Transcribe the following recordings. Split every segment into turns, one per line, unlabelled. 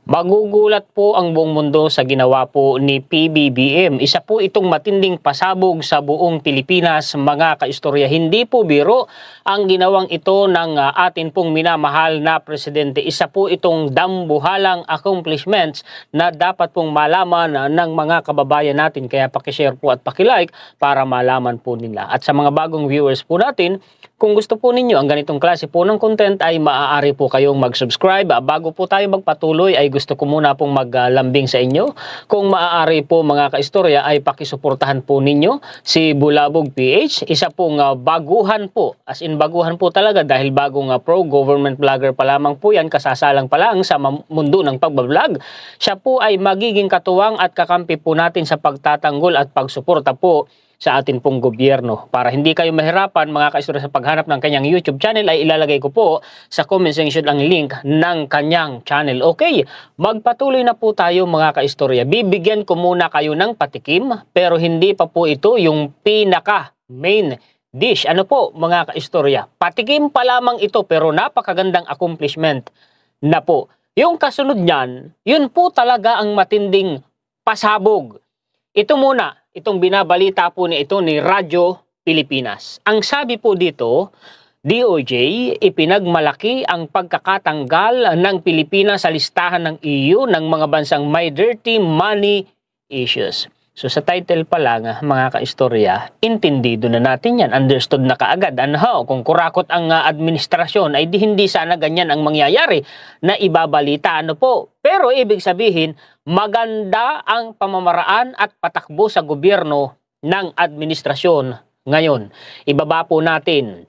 Magugulat po ang buong mundo sa ginawa po ni PBBM. Isa po itong matinding pasabog sa buong Pilipinas, mga kaistorya. Hindi po biro ang ginawang ito ng atin pong minamahal na presidente. Isa po itong dambuhalang accomplishments na dapat pong malaman ng mga kababayan natin. Kaya pakishare po at pakilike para malaman po nila. At sa mga bagong viewers po natin, kung gusto po ninyo ang ganitong klase po ng content ay maaari po kayong mag-subscribe. Bago po tayo magpatuloy ay gusto ko muna pong maglambing sa inyo. Kung maaari po mga kaistorya ay pakisuportahan po ninyo si Bulabog PH. Isa pong baguhan po, as in baguhan po talaga dahil bagong pro-government vlogger pa lamang po yan, kasasalang pa lang sa mundo ng pagbablog. Siya po ay magiging katuwang at kakampi po natin sa pagtatanggol at pagsuporta po sa atin pong gobyerno. Para hindi kayo mahirapan mga kaistorya sa paghanap ng kanyang YouTube channel ay ilalagay ko po sa comment section ang link ng kanyang channel. Okay, magpatuloy na po tayo mga kaistorya. Bibigyan ko muna kayo ng patikim pero hindi pa po ito yung pinaka main dish. Ano po mga kaistorya? Patikim pa lamang ito pero napakagandang accomplishment na po. Yung kasunod niyan, yun po talaga ang matinding pasabog. Ito muna, itong binabalita po ni Radyo Pilipinas. Ang sabi po dito, DOJ ipinagmalaki ang pagkakatanggal ng Pilipinas sa listahan ng EU ng mga bansang may dirty money issues. So sa title pa lang, mga kaistorya, intindido na natin yan. Understood na kaagad. Ano, kung kurakot ang administrasyon, ay hindi sana ganyan ang mangyayari na ibabalita. Ano po? Pero ibig sabihin, maganda ang pamamaraan at patakbo sa gobyerno ng administrasyon ngayon. Ibaba po natin.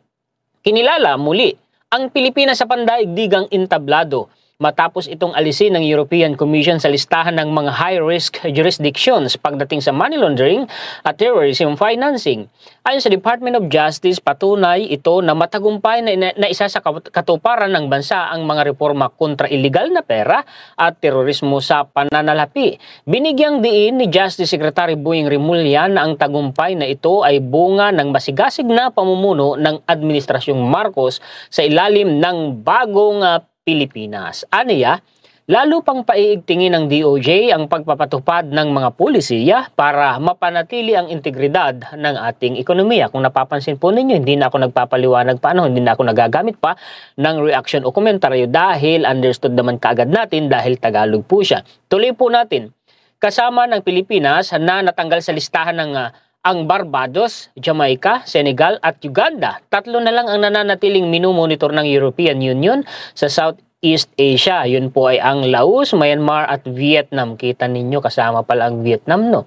Kinilala muli ang Pilipinas sa pandaigdigang entablado matapos itong alisin ng European Commission sa listahan ng mga high-risk jurisdictions pagdating sa money laundering at terrorism financing. Ayon sa Department of Justice, patunay ito na matagumpay na isa sa katuparan ng bansa ang mga reforma kontra illegal na pera at terorismo sa pananalapi. Binigyang diin ni Justice Secretary Boying Rimulya na ang tagumpay na ito ay bunga ng masigasig na pamumuno ng Administrasyong Marcos sa ilalim ng bagong Pilipinas. Aniya, lalo pang paiigtingin ng DOJ ang pagpapatupad ng mga pulisiya para mapanatili ang integridad ng ating ekonomiya. Kung napapansin po ninyo, hindi na ako nagpapaliwanag pa, hindi na ako nagagamit pa ng reaction o komentaryo dahil understood naman kaagad natin dahil Tagalog po siya. Tuloy po natin. Kasama ng Pilipinas na natanggal sa listahan ng ang Barbados, Jamaica, Senegal at Uganda. Tatlo na lang ang nananatiling minumonitor ng European Union sa Southeast Asia. Yun po ay ang Laos, Myanmar at Vietnam. Kita ninyo kasama pala ang Vietnam, no?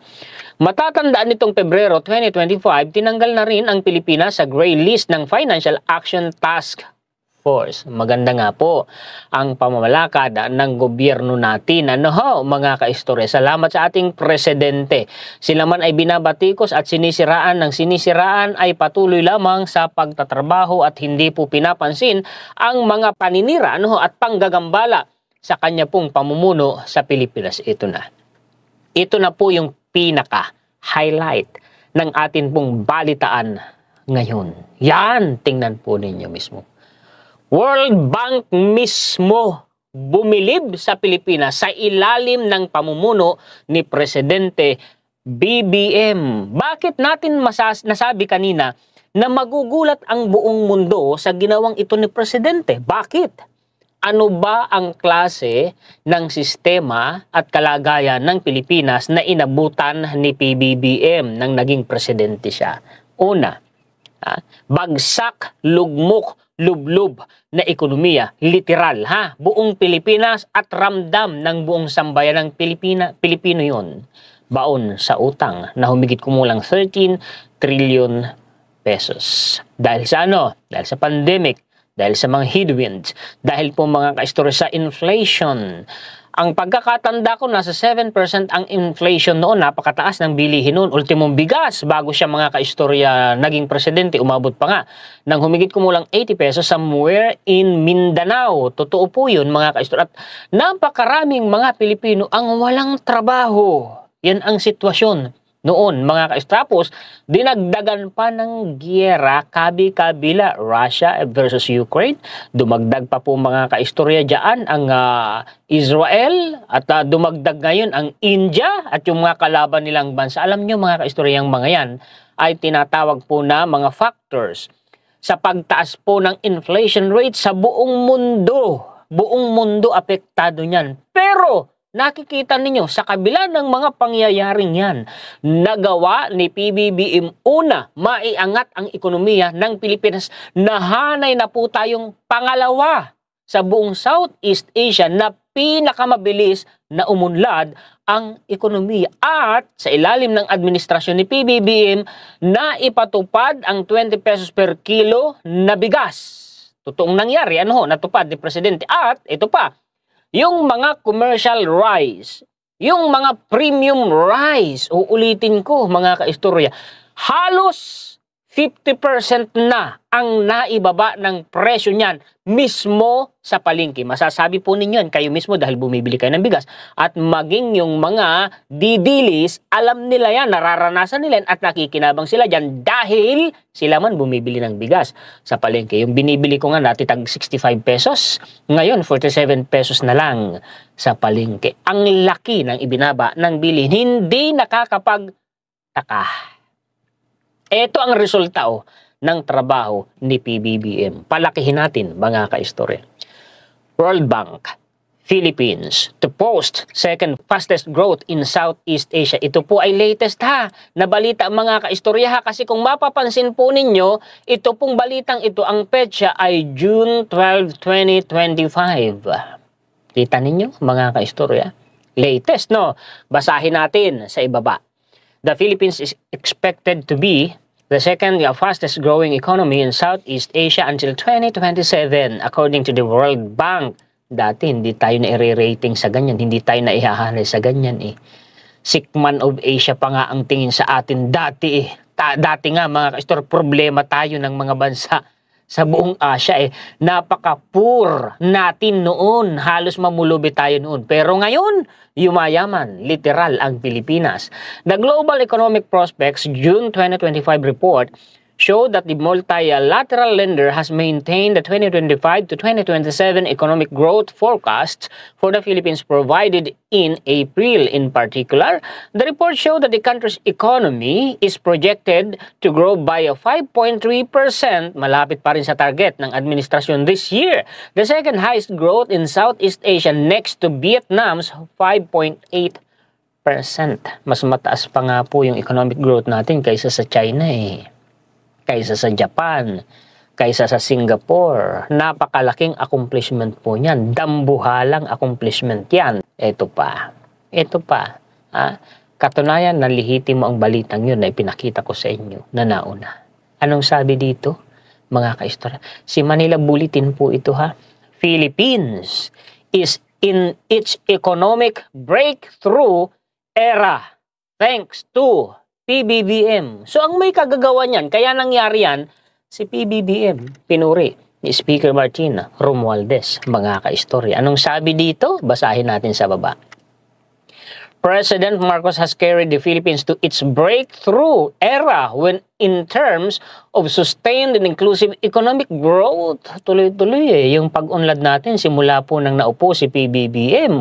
Matatandaan nitong Pebrero 2025, tinanggal na rin ang Pilipinas sa gray list ng Financial Action Task Force. Maganda nga po ang pamamalakad ng gobyerno natin. Ano ho, mga kaistorya, salamat sa ating presidente. Sila man ay binabatikos at sinisiraan ng sinisiraan ay patuloy lamang sa pagtatrabaho at hindi po pinapansin ang mga paninira at panggagambala sa kanya pong pamumuno sa Pilipinas. Ito na. Ito na po yung pinaka-highlight ng atin pong balitaan ngayon. Yan, tingnan po ninyo mismo. World Bank mismo bumilib sa Pilipinas sa ilalim ng pamumuno ni Presidente BBM. Bakit natin nasabi kanina na magugulat ang buong mundo sa ginawang ito ni Presidente? Bakit? Ano ba ang klase ng sistema at kalagayan ng Pilipinas na inabutan ni PBBM nang naging presidente siya? Una, bagsak, lugmok, lublub na ekonomiya, literal buong Pilipinas at ramdam ng buong sambayan ng Pilipino yon. Baon sa utang na humigit kumulang 13 trillion pesos. Dahil sa Dahil sa pandemic, dahil sa mga headwinds, dahil po mga kaistorya sa inflation. Ang pagkakatanda ko, nasa 7% ang inflation noon. Napakataas ng bilihin noon. Ultimong bigas, bago siya mga kaistorya naging presidente, umabot pa nga ng humigit kumulang 80 pesos somewhere in Mindanao. Totoo po yun mga kaistorya. At napakaraming mga Pilipino ang walang trabaho. Yan ang sitwasyon noon mga kaestrapos, dinagdagan pa ng giyera kabi-kabila, Russia versus Ukraine. Dumagdag pa po mga kaistorya dyan ang Israel at dumagdag ngayon ang India at yung mga kalaban nilang bansa. Alam nyo mga kaistorya, yung mga yan ay tinatawag po na mga factors sa pagtaas po ng inflation rate sa buong mundo. Buong mundo apektado niyan. Pero nakikita ninyo, sa kabila ng mga pangyayaring yan, nagawa ni PBBM una, maiangat ang ekonomiya ng Pilipinas. Nahanay na po tayong pangalawa sa buong Southeast Asia na pinakamabilis na umunlad ang ekonomiya. At sa ilalim ng administrasyon ni PBBM, na ipatupad ang 20 pesos per kilo na bigas. Totoong nangyari, natupad ni Presidente. At ito pa, yung mga commercial rice, yung mga premium rice, uulitin ko mga kaistorya, halos 50% na ang naibaba ng presyo niyan mismo sa palengke. Masasabi po ninyo yan, kayo mismo dahil bumibili kayo ng bigas. At maging yung mga didilis, alam nila yan, nararanasan nila yan at nakikinabang sila dyan dahil sila man bumibili ng bigas sa palengke. Yung binibili ko nga dati tag 65 pesos, ngayon 47 pesos na lang sa palengke. Ang laki ng ibinaba ng bilhin, hindi nakakapagtaka. Ito ang resulta ng trabaho ni PBBM. Palakihin natin mga kaistorya. World Bank, Philippines to post second fastest growth in Southeast Asia. Ito po ay latest na balita mga kaistorya kasi kung mapapansin po ninyo, ito pong balitang ito, ang petsa ay June 12, 2025. Kita ninyo mga kaistorya? Latest, no? Basahin natin sa ibaba. The Philippines is expected to be the second fastest growing economy in Southeast Asia until 2027 according to the World Bank. Dati hindi tayo na i-rating sa ganyan, hindi tayo na ihahanay sa ganyan Sikman of Asia pa nga ang tingin sa atin dati Dati nga mga kaistor, problema tayo ng mga bansa sa buong Asia Napaka-poor natin noon, halos mamulubi tayo noon. Pero ngayon, yumayaman, literal ang Pilipinas. The Global Economic Prospects June 2025 report showed that the multilateral lender has maintained the 2025 to 2027 economic growth forecast for the Philippines provided in April. In particular, the report showed that the country's economy is projected to grow by 5.3%, malapit pa rin sa target ng administrasyon this year. The second highest growth in Southeast Asia next to Vietnam's 5.8%. Mas mataas pa nga po yung economic growth natin kaysa sa China kaysa sa Japan, kaysa sa Singapore. Napakalaking accomplishment po niyan. Dambuhalang accomplishment yan. Ito pa. Katunayan, nalihitin mo ang balitang yun na ipinakita ko sa inyo na nauna. Anong sabi dito, mga kaistorya? Si Manila Bulletin po ito Philippines is in its economic breakthrough era thanks to PBBM. So ang may kagagawa niyan, kaya nangyari yan, si PBBM, pinuri ni Speaker Martin Romualdez, mga kaistorya. Anong sabi dito? Basahin natin sa baba. President Marcos has carried the Philippines to its breakthrough era when in terms of sustained and inclusive economic growth. Tuloy-tuloy yung pag-unlad natin simula po nang naupo si PBBM.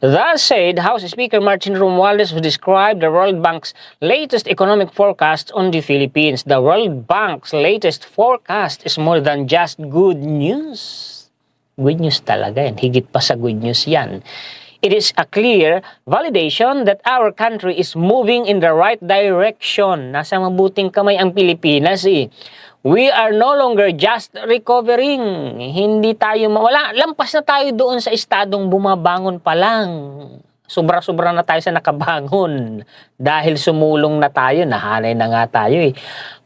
That said, House Speaker Martin Romualdez who described the World Bank's latest economic forecast on the Philippines. The World Bank's latest forecast is more than just good news. Good news talaga yan. Higit pa sa good news yan. It is a clear validation that our country is moving in the right direction. Nasa mabuting kamay ang Pilipinas We are no longer just recovering. Hindi tayo mawala. Lampas na tayo doon sa estadong bumabangon pa lang. Sobra-sobra na tayo sa nakabangon. Dahil sumulong na tayo, nahanay na nga tayo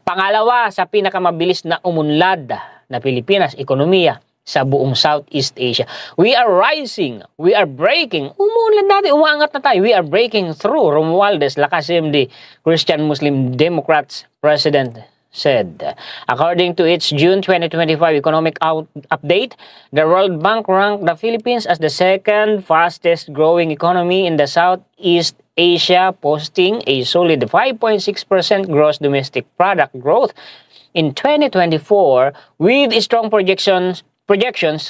Pangalawa, sa pinakamabilis na umunlad na Pilipinas, ekonomiya sa buong Southeast Asia. We are rising. We are breaking. Umunlad natin. Umaangat na tayo. We are breaking through. Romualdez, Lakas MD, Christian Muslim Democrats President said. According to its June 2025 economic update, the World Bank ranked the Philippines as the second fastest growing economy in the Southeast Asia, posting a solid 5.6% gross domestic product growth in 2024 with strong projections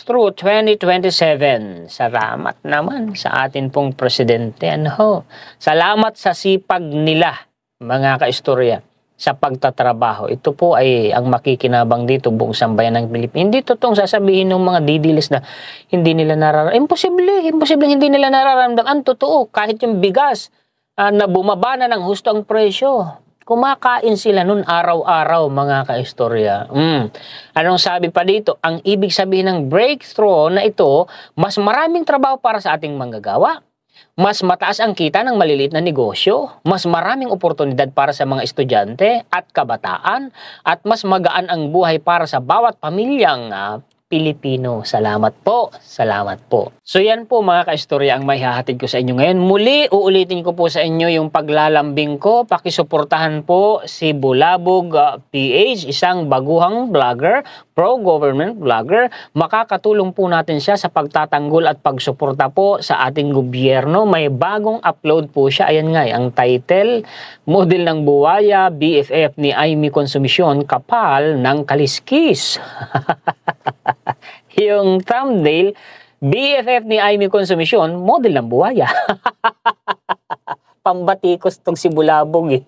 through 2027. Salamat naman sa atin pong presidente. Salamat sa sipag nila, mga kaistorya, sa pagtatrabaho. Ito po ay ang makikinabang dito buong sambayan ng Pilipinas. Hindi totoong sasabihin ng mga didilis na hindi nila nararamdaman. Imposible hindi nila nararamdaman. Ang totoo, kahit yung bigas na bumaba na ng husto ang presyo, kumakain sila nun araw-araw, mga kaistorya. Anong sabi pa dito? Ang ibig sabihin ng breakthrough na ito, mas maraming trabaho para sa ating manggagawa, mas mataas ang kita ng maliliit na negosyo, mas maraming oportunidad para sa mga estudyante at kabataan, at mas magaan ang buhay para sa bawat pamilyang Pilipino. Salamat po. Salamat po. So yan po, mga kaistorya, ang may hahatid ko sa inyo ngayon. Muli, uulitin ko po sa inyo yung paglalambing ko. Pakisuportahan po si Bulabog PH, isang baguhang vlogger, pro-government vlogger. Makakatulong po natin siya sa pagtatanggol at pagsuporta po sa ating gobyerno. May bagong upload po siya. Ayan nga, ang title, Model ng Buwaya, BFF ni Aimee Consumpcion, kapal ng kaliskis. Yung thumbnail, BFF ni Aimee Consumpcion, model ng buwaya. Pambatikos tong si Bulabog eh.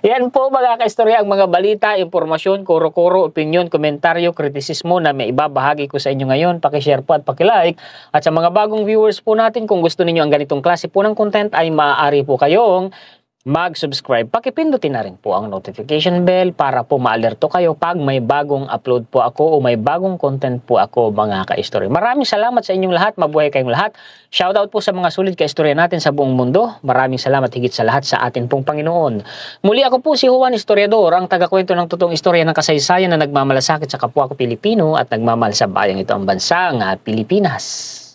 Yan po, mga kaistorya, ang mga balita, impormasyon, kuro-kuro, opinion, komentaryo, kritisismo na may ibabahagi ko sa inyo ngayon. Pakishare po at pakilike. At sa mga bagong viewers po natin, kung gusto ninyo ang ganitong klase po ng content, ay maaari po kayong mag-subscribe. Pakipindutin na rin po ang notification bell para po ma-alerto kayo pag may bagong upload po ako o may bagong content po ako, mga kaistorya. Maraming salamat sa inyong lahat. Mabuhay kayong lahat. Shoutout po sa mga sulit kaistorya natin sa buong mundo. Maraming salamat higit sa lahat sa atin pong Panginoon. Muli, ako po si Juan Historiador, ang tagakwento ng totoong istorya ng kasaysayan na nagmamalasakit sa kapwa ko Pilipino at nagmamahal sa bayang ito, ang bansang Pilipinas.